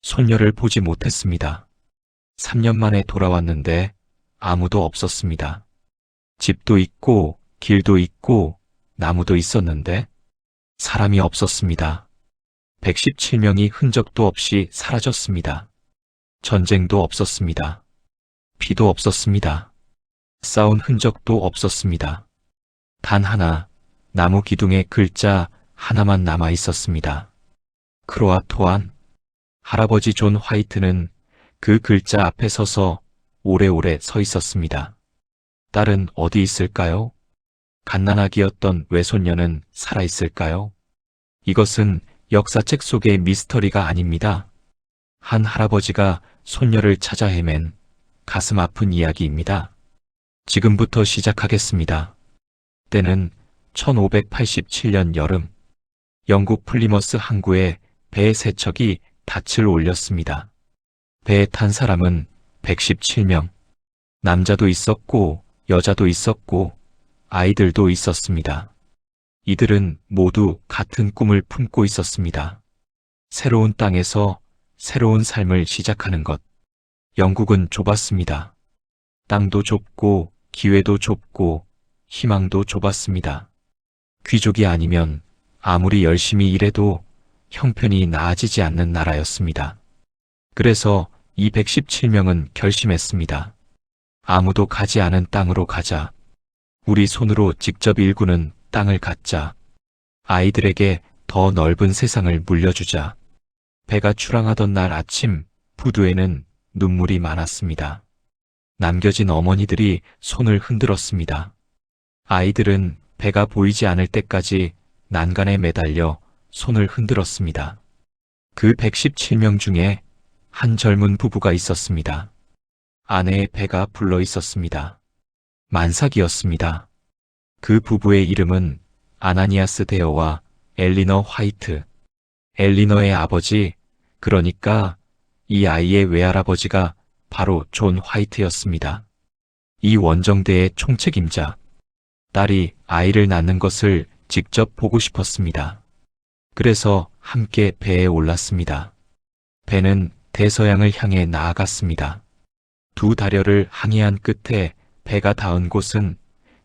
손녀를 보지 못했습니다. 3년 만에 돌아왔는데 아무도 없었습니다. 집도 있고 길도 있고 나무도 있었는데 사람이 없었습니다. 117명이 흔적도 없이 사라졌습니다. 전쟁도 없었습니다. 비도 없었습니다. 싸운 흔적도 없었습니다. 단 하나, 나무 기둥에 글자 하나만 남아 있었습니다. 크로아토안. 할아버지 존 화이트는 그 글자 앞에 서서 오래오래 서 있었습니다. 딸은 어디 있을까요? 갓난아기였던 외손녀는 살아있을까요? 이것은 역사책 속의 미스터리가 아닙니다. 한 할아버지가 손녀를 찾아 헤맨 가슴 아픈 이야기입니다. 지금부터 시작하겠습니다. 때는 1587년 여름, 영국 플리머스 항구에 배 세 척이 닻을 올렸습니다. 배에 탄 사람은 117명, 남자도 있었고 여자도 있었고 아이들도 있었습니다. 이들은 모두 같은 꿈을 품고 있었습니다. 새로운 땅에서 새로운 삶을 시작하는 것. 영국은 좁았습니다. 땅도 좁고 기회도 좁고 희망도 좁았습니다. 귀족이 아니면 아무리 열심히 일해도 형편이 나아지지 않는 나라였습니다. 그래서 이 117명은 결심했습니다. 아무도 가지 않은 땅으로 가자. 우리 손으로 직접 일구는 땅을 갖자. 아이들에게 더 넓은 세상을 물려주자. 배가 출항하던 날 아침 부두에는 눈물이 많았습니다. 남겨진 어머니들이 손을 흔들었습니다. 아이들은 배가 보이지 않을 때까지 난간에 매달려 손을 흔들었습니다. 그 117명 중에 한 젊은 부부가 있었습니다. 아내의 배가 불러 있었습니다. 만삭이었습니다. 그 부부의 이름은 아나니아스 데어와 엘리너 화이트. 엘리너의 아버지, 그러니까 이 아이의 외할아버지가 바로 존 화이트였습니다. 이 원정대의 총책임자. 딸이 아이를 낳는 것을 직접 보고 싶었습니다. 그래서 함께 배에 올랐습니다. 배는 대서양을 향해 나아갔습니다. 두 다려를 항해한 끝에 배가 닿은 곳은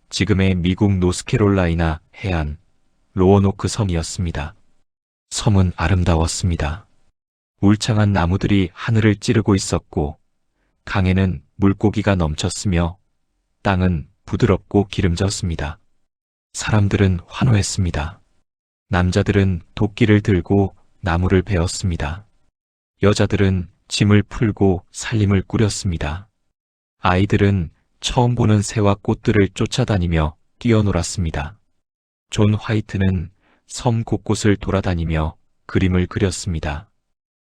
지금의 미국 노스캐롤라이나 해안 로어노크 섬이었습니다. 섬은 아름다웠습니다. 울창한 나무들이 하늘을 찌르고 있었고 강에는 물고기가 넘쳤으며 땅은 부드럽고 기름졌습니다. 사람들은 환호했습니다. 남자들은 도끼를 들고 나무를 베었습니다. 여자들은 짐을 풀고 살림을 꾸렸습니다. 아이들은 처음 보는 새와 꽃들을 쫓아다니며 뛰어놀았습니다. 존 화이트는 섬 곳곳을 돌아다니며 그림을 그렸습니다.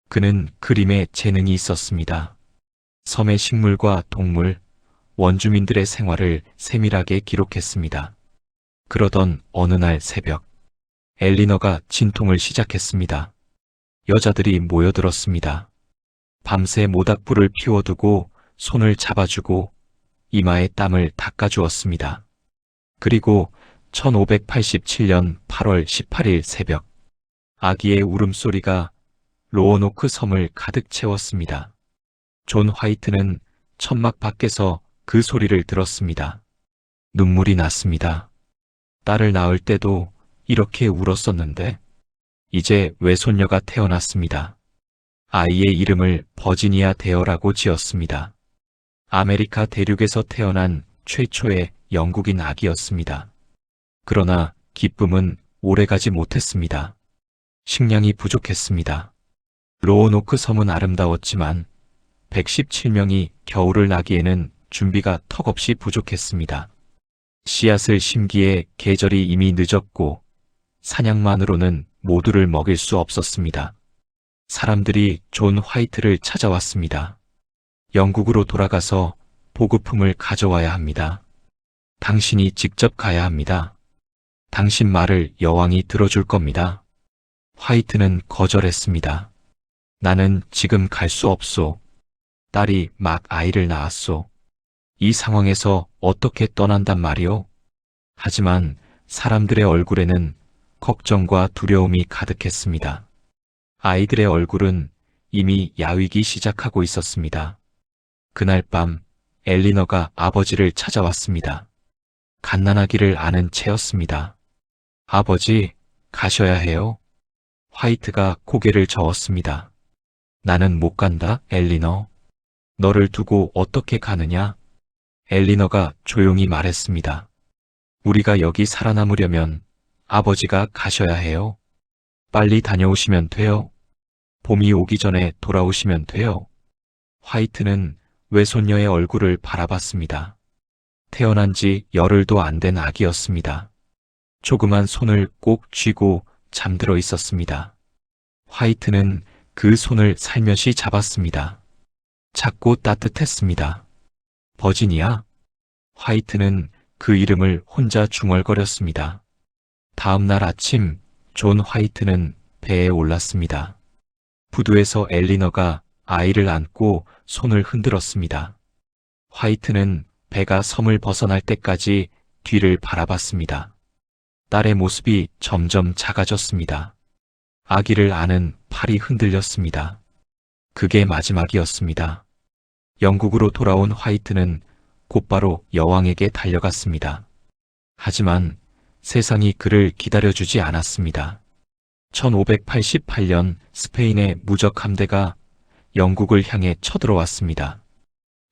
그는 그림에 재능이 있었습니다. 섬의 식물과 동물, 원주민들의 생활을 세밀하게 기록했습니다. 그러던 어느 날 새벽, 엘리너가 진통을 시작했습니다. 여자들이 모여들었습니다. 밤새 모닥불을 피워두고 손을 잡아주고 이마에 땀을 닦아주었습니다. 그리고 1587년 8월 18일 새벽, 아기의 울음소리가 로어노크 섬을 가득 채웠습니다. 존 화이트는 천막 밖에서 그 소리를 들었습니다. 눈물이 났습니다. 딸을 낳을 때도 이렇게 울었었는데 이제 외손녀가 태어났습니다. 아이의 이름을 버지니아 데어라고 지었습니다. 아메리카 대륙에서 태어난 최초의 영국인 아기였습니다. 그러나 기쁨은 오래가지 못했습니다. 식량이 부족했습니다. 로어노크 섬은 아름다웠지만 117명이 겨울을 나기에는 준비가 턱없이 부족했습니다. 씨앗을 심기에 계절이 이미 늦었고 사냥만으로는 모두를 먹일 수 없었습니다. 사람들이 존 화이트를 찾아왔습니다. 영국으로 돌아가서 보급품을 가져와야 합니다. 당신이 직접 가야 합니다. 당신 말을 여왕이 들어줄 겁니다. 화이트는 거절했습니다. 나는 지금 갈 수 없소. 딸이 막 아이를 낳았소. 이 상황에서 어떻게 떠난단 말이오? 하지만 사람들의 얼굴에는 걱정과 두려움이 가득했습니다. 아이들의 얼굴은 이미 야위기 시작하고 있었습니다. 그날 밤 엘리너가 아버지를 찾아왔습니다. 갓난아기를 안은 채였습니다. 아버지, 가셔야 해요. 화이트가 고개를 저었습니다. 나는 못 간다, 엘리너. 너를 두고 어떻게 가느냐? 엘리너가 조용히 말했습니다. 우리가 여기 살아남으려면 아버지가 가셔야 해요. 빨리 다녀오시면 돼요. 봄이 오기 전에 돌아오시면 돼요. 화이트는 외손녀의 얼굴을 바라봤습니다. 태어난 지 열흘도 안 된 아기였습니다. 조그만 손을 꼭 쥐고 잠들어 있었습니다. 화이트는 그 손을 살며시 잡았습니다. 작고 따뜻했습니다. 버지니아? 화이트는 그 이름을 혼자 중얼거렸습니다. 다음 날 아침 존 화이트는 배에 올랐습니다. 부두에서 엘리너가 아이를 안고 손을 흔들었습니다. 화이트는 배가 섬을 벗어날 때까지 뒤를 바라봤습니다. 딸의 모습이 점점 작아졌습니다. 아기를 안은 팔이 흔들렸습니다. 그게 마지막이었습니다. 영국으로 돌아온 화이트는 곧바로 여왕에게 달려갔습니다. 하지만 세상이 그를 기다려주지 않았습니다. 1588년 스페인의 무적 함대가 영국을 향해 쳐들어왔습니다.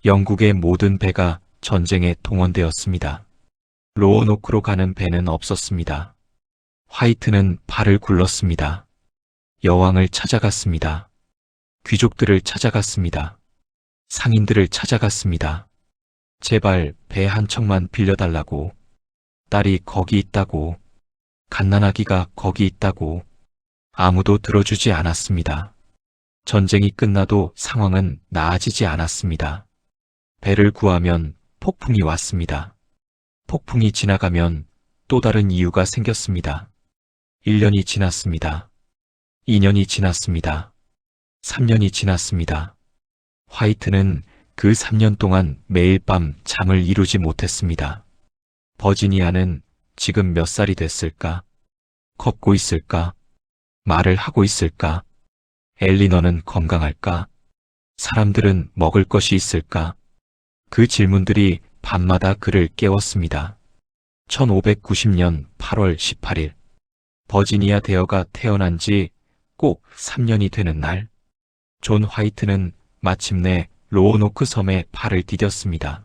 영국의 모든 배가 전쟁에 동원되었습니다. 로어노크로 가는 배는 없었습니다. 화이트는 발을 굴렀습니다. 여왕을 찾아갔습니다. 귀족들을 찾아갔습니다. 상인들을 찾아갔습니다. 제발 배 한 척만 빌려달라고. 딸이 거기 있다고. 갓난아기가 거기 있다고. 아무도 들어주지 않았습니다. 전쟁이 끝나도 상황은 나아지지 않았습니다. 배를 구하면 폭풍이 왔습니다. 폭풍이 지나가면 또 다른 이유가 생겼습니다. 1년이 지났습니다. 2년이 지났습니다. 3년이 지났습니다. 화이트는 그 3년 동안 매일 밤 잠을 이루지 못했습니다. 버지니아는 지금 몇 살이 됐을까? 걷고 있을까? 말을 하고 있을까? 엘리너는 건강할까? 사람들은 먹을 것이 있을까? 그 질문들이 밤마다 그를 깨웠습니다. 1590년 8월 18일 버지니아 대어가 태어난 지 꼭 3년이 되는 날, 존 화이트는 마침내 로어노크 섬에 발을 디뎠습니다.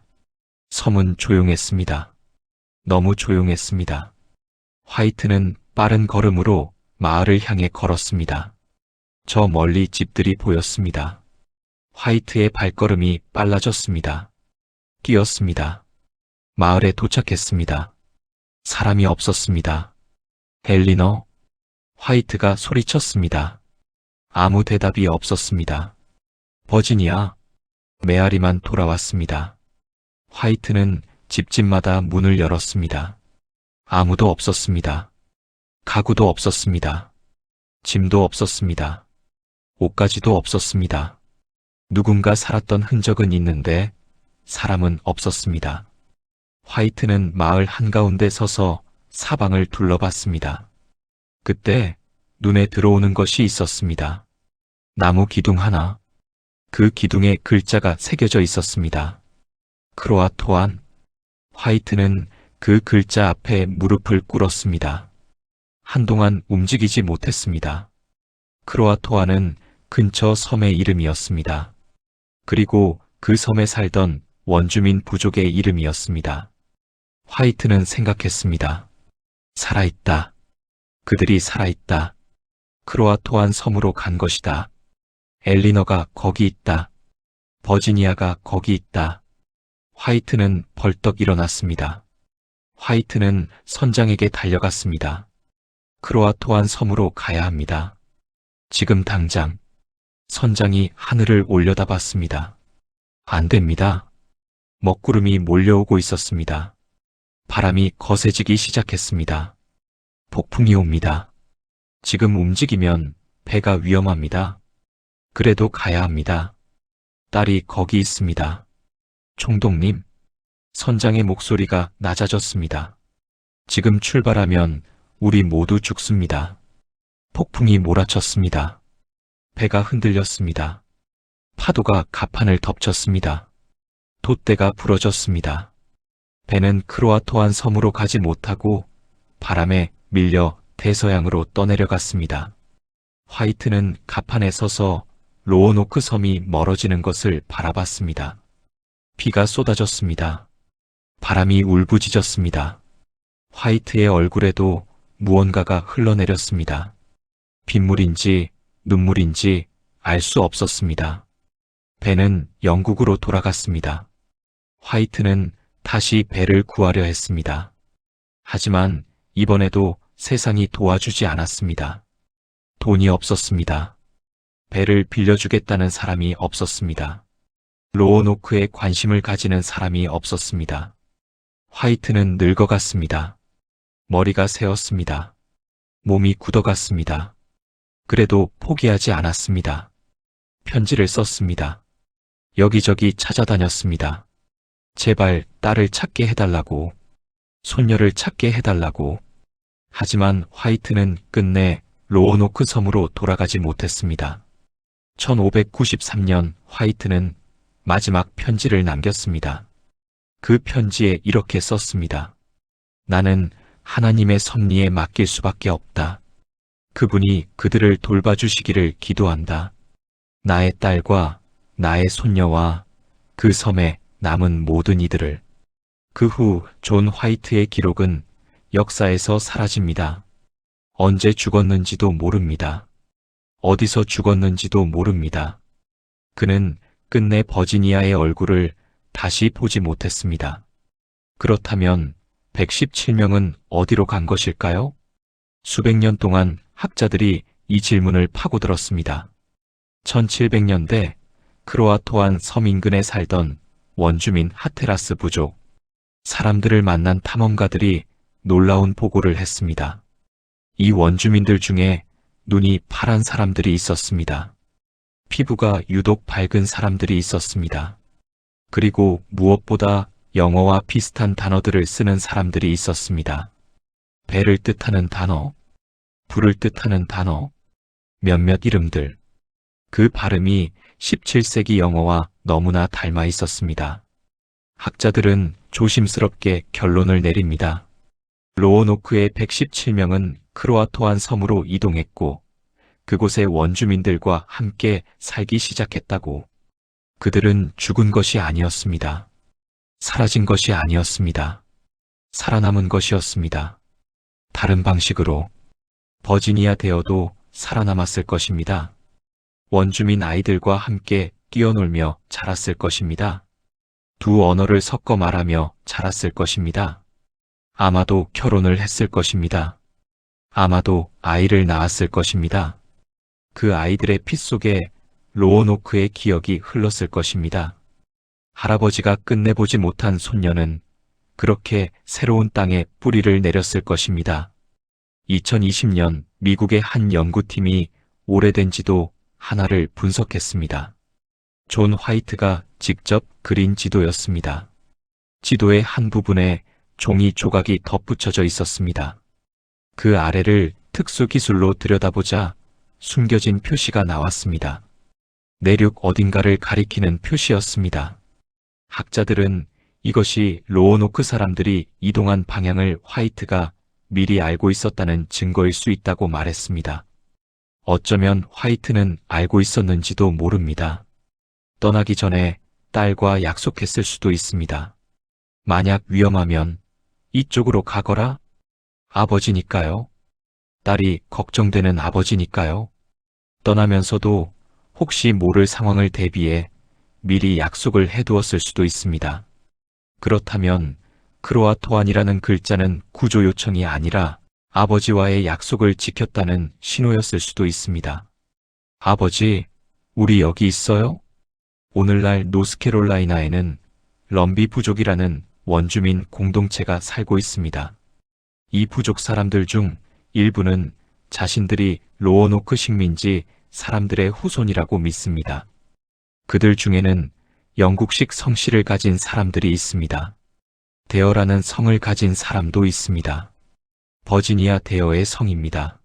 섬은 조용했습니다. 너무 조용했습니다. 화이트는 빠른 걸음으로 마을을 향해 걸었습니다. 저 멀리 집들이 보였습니다. 화이트의 발걸음이 빨라졌습니다. 뛰었습니다. 마을에 도착했습니다. 사람이 없었습니다. 엘리너? 화이트가 소리쳤습니다. 아무 대답이 없었습니다. 버지니아? 메아리만 돌아왔습니다. 화이트는 집집마다 문을 열었습니다. 아무도 없었습니다. 가구도 없었습니다. 짐도 없었습니다. 옷가지도 없었습니다. 누군가 살았던 흔적은 있는데 사람은 없었습니다. 화이트는 마을 한가운데 서서 사방을 둘러봤습니다. 그때 눈에 들어오는 것이 있었습니다. 나무 기둥 하나. 그 기둥에 글자가 새겨져 있었습니다. 크로아토안. 화이트는 그 글자 앞에 무릎을 꿇었습니다. 한동안 움직이지 못했습니다. 크로아토안은 근처 섬의 이름이었습니다. 그리고 그 섬에 살던 원주민 부족의 이름이었습니다. 화이트는 생각했습니다. 살아있다. 그들이 살아있다. 크로아토안 섬으로 간 것이다. 엘리너가 거기 있다. 버지니아가 거기 있다. 화이트는 벌떡 일어났습니다. 화이트는 선장에게 달려갔습니다. 크로아토안 섬으로 가야 합니다. 지금 당장. 선장이 하늘을 올려다봤습니다. 안 됩니다. 먹구름이 몰려오고 있었습니다. 바람이 거세지기 시작했습니다. 폭풍이 옵니다. 지금 움직이면 배가 위험합니다. 그래도 가야 합니다. 딸이 거기 있습니다. 총독님. 선장의 목소리가 낮아졌습니다. 지금 출발하면 우리 모두 죽습니다. 폭풍이 몰아쳤습니다. 배가 흔들렸습니다. 파도가 갑판을 덮쳤습니다. 돛대가 부러졌습니다. 배는 크로아토안 섬으로 가지 못하고 바람에 밀려 대서양으로 떠내려갔습니다. 화이트는 갑판에 서서 로어노크 섬이 멀어지는 것을 바라봤습니다. 비가 쏟아졌습니다. 바람이 울부짖었습니다. 화이트의 얼굴에도 무언가가 흘러내렸습니다. 빗물인지 눈물인지 알 수 없었습니다. 배는 영국으로 돌아갔습니다. 화이트는 다시 배를 구하려 했습니다. 하지만 이번에도 세상이 도와주지 않았습니다. 돈이 없었습니다. 배를 빌려주겠다는 사람이 없었습니다. 로어노크에 관심을 가지는 사람이 없었습니다. 화이트는 늙어갔습니다. 머리가 새었습니다. 몸이 굳어갔습니다. 그래도 포기하지 않았습니다. 편지를 썼습니다. 여기저기 찾아다녔습니다. 제발 딸을 찾게 해달라고, 손녀를 찾게 해달라고. 하지만 화이트는 끝내 로어노크 섬으로 돌아가지 못했습니다. 1593년 화이트는 마지막 편지를 남겼습니다. 그 편지에 이렇게 썼습니다. 나는 하나님의 섭리에 맡길 수밖에 없다. 그분이 그들을 돌봐주시기를 기도한다. 나의 딸과 나의 손녀와 그 섬에 남은 모든 이들을. 그 후 존 화이트의 기록은 역사에서 사라집니다. 언제 죽었는지도 모릅니다. 어디서 죽었는지도 모릅니다. 그는 끝내 버지니아의 얼굴을 다시 보지 못했습니다. 그렇다면 117명은 어디로 간 것일까요? 수백 년 동안 학자들이 이 질문을 파고들었습니다. 1700년대 크로아토안 섬 인근에 살던 원주민 하테라스 부족. 사람들을 만난 탐험가들이 놀라운 보고를 했습니다. 이 원주민들 중에 눈이 파란 사람들이 있었습니다. 피부가 유독 밝은 사람들이 있었습니다. 그리고 무엇보다 영어와 비슷한 단어들을 쓰는 사람들이 있었습니다. 배를 뜻하는 단어, 불을 뜻하는 단어, 몇몇 이름들. 그 발음이 17세기 영어와 너무나 닮아 있었습니다. 학자들은 조심스럽게 결론을 내립니다. 로어노크의 117명은 크로아토안 섬으로 이동했고 그곳의 원주민들과 함께 살기 시작했다고. 그들은 죽은 것이 아니었습니다. 사라진 것이 아니었습니다. 살아남은 것이었습니다. 다른 방식으로 버지니아 대어도 살아남았을 것입니다. 원주민 아이들과 함께 뛰어놀며 자랐을 것입니다. 두 언어를 섞어 말하며 자랐을 것입니다. 아마도 결혼을 했을 것입니다. 아마도 아이를 낳았을 것입니다. 그 아이들의 피 속에 로어노크의 기억이 흘렀을 것입니다. 할아버지가 끝내보지 못한 손녀는 그렇게 새로운 땅에 뿌리를 내렸을 것입니다. 2020년 미국의 한 연구팀이 오래된 지도 하나를 분석했습니다. 존 화이트가 직접 그린 지도였습니다. 지도의 한 부분에 종이 조각이 덧붙여져 있었습니다. 그 아래를 특수 기술로 들여다보자 숨겨진 표시가 나왔습니다. 내륙 어딘가를 가리키는 표시였습니다. 학자들은 이것이 로어노크 사람들이 이동한 방향을 화이트가 미리 알고 있었다는 증거일 수 있다고 말했습니다. 어쩌면 화이트는 알고 있었는지도 모릅니다. 떠나기 전에 딸과 약속했을 수도 있습니다. 만약 위험하면 이쪽으로 가거라? 아버지니까요. 딸이 걱정되는 아버지니까요. 떠나면서도 혹시 모를 상황을 대비해 미리 약속을 해두었을 수도 있습니다. 그렇다면 크로아토안이라는 글자는 구조 요청이 아니라 아버지와의 약속을 지켰다는 신호였을 수도 있습니다. 아버지, 우리 여기 있어요? 오늘날 노스캐롤라이나에는 럼비 부족이라는 원주민 공동체가 살고 있습니다. 이 부족 사람들 중 일부는 자신들이 로어노크 식민지 사람들의 후손이라고 믿습니다. 그들 중에는 영국식 성씨를 가진 사람들이 있습니다. 데어라는 성을 가진 사람도 있습니다. 버지니아 데어의 성입니다.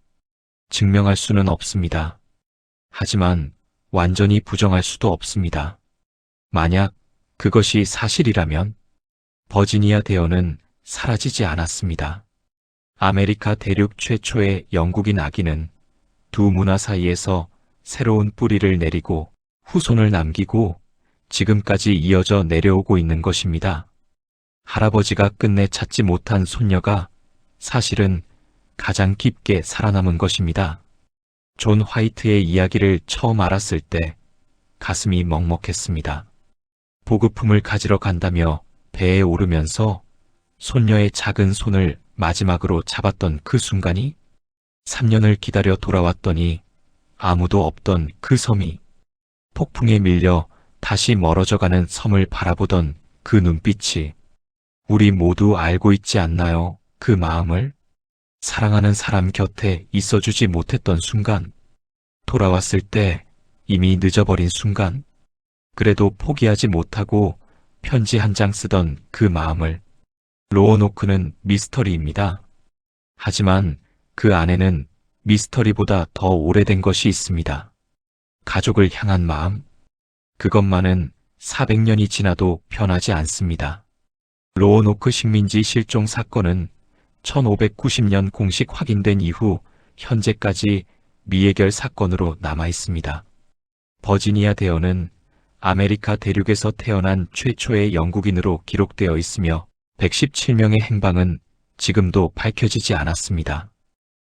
증명할 수는 없습니다. 하지만 완전히 부정할 수도 없습니다. 만약 그것이 사실이라면 버지니아 대어는 사라지지 않았습니다. 아메리카 대륙 최초의 영국인 아기는 두 문화 사이에서 새로운 뿌리를 내리고 후손을 남기고 지금까지 이어져 내려오고 있는 것입니다. 할아버지가 끝내 찾지 못한 손녀가 사실은 가장 깊게 살아남은 것입니다. 존 화이트의 이야기를 처음 알았을 때 가슴이 먹먹했습니다. 보급품을 가지러 간다며 배에 오르면서 손녀의 작은 손을 마지막으로 잡았던 그 순간이 3년을 기다려 돌아왔더니 아무도 없던 그 섬이 폭풍에 밀려 다시 멀어져가는 섬을 바라보던 그 눈빛이 우리 모두 알고 있지 않나요? 그 마음을 사랑하는 사람 곁에 있어주지 못했던 순간, 돌아왔을 때 이미 늦어버린 순간, 그래도 포기하지 못하고 편지 한 장 쓰던 그 마음을 로어노크는 미스터리입니다. 하지만 그 안에는 미스터리보다 더 오래된 것이 있습니다. 가족을 향한 마음, 그것만은 400년이 지나도 변하지 않습니다. 로어노크 식민지 실종 사건은 1590년 공식 확인된 이후 현재까지 미해결 사건으로 남아 있습니다. 버지니아 대어는 아메리카 대륙에서 태어난 최초의 영국인으로 기록되어 있으며 117명의 행방은 지금도 밝혀지지 않았습니다.